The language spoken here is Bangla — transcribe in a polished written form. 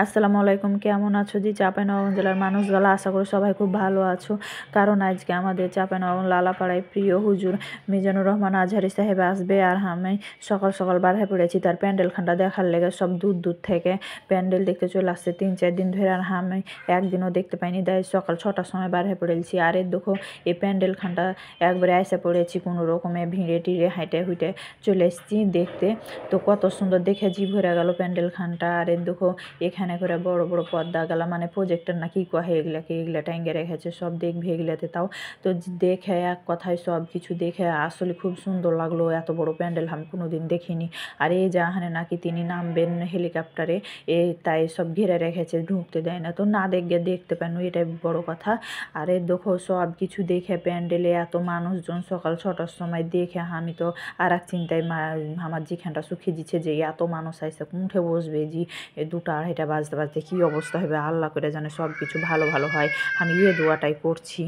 আসসালামু আলাইকুম। কেমন আছো জি? চাঁপাইনবাবগঞ্জ জেলার মানুষগুলো আশা করি সবাই খুব ভালো আছো। কারণ আজকে আমাদের চাঁপাইনবাবগঞ্জ লালাপাড়ায় প্রিয় হুজুর মিজানুর রহমান আজহারি সাহেব আসবে, আর আমি সকাল সকাল বাড়ায় পড়েছি তার প্যান্ডেলখানটা দেখার লেগে। সব দূর দূর থেকে প্যান্ডেল দেখতে চলে আসছে 3-4 দিন ধরে, আর আমি একদিনও দেখতে পাইনি। তাই সকাল 6টার সময় বাড়ায় পড়েছি। আর এর দেখো এই প্যান্ডেলখানটা একবারে এসে পড়েছি কোনো রকমে ভিড়ে টিড়ে হাইটে হুইটে চলে এসেছি দেখতে। তো কত সুন্দর দেখে জি ভরে গেল প্যান্ডেলখানটা। আর এর দেখো এখানে করে বড় বড় পর্দা গেলা মানে প্রজেক্টর না কি কয় এগুলা টাঙ্গে রেখেছে, সব দেখবে এগুলাতে। তাও তো দেখে এক কথায় সব কিছু দেখে আসলে খুব সুন্দর লাগলো। এত বড় প্যান্ডেল আমি কোনোদিন দেখিনি। আর এই জাহানে নাকি তিনি নামবেন হেলিকপ্টারে, তাই সব ঘিরে রেখেছে, ঢুকতে দেয় না। তো না দেখতে পান, এটাই বড় কথা। আর এই দেখো সব কিছু দেখে প্যান্ডেলে এত মানুষজন সকাল 6টার সময় দেখে আমি তো আর এক চিন্তায় আমার যেখানটা সুখে দিচ্ছে যে এত মানুষ আইসে উঠে বসবে জি 2টা 2:30 বাজতে বাজতে কী অবস্থা হবে আল্লাহ করে জানে। সব কিছু ভালো ভালো হয়, আমি দোয়াটাই করছি।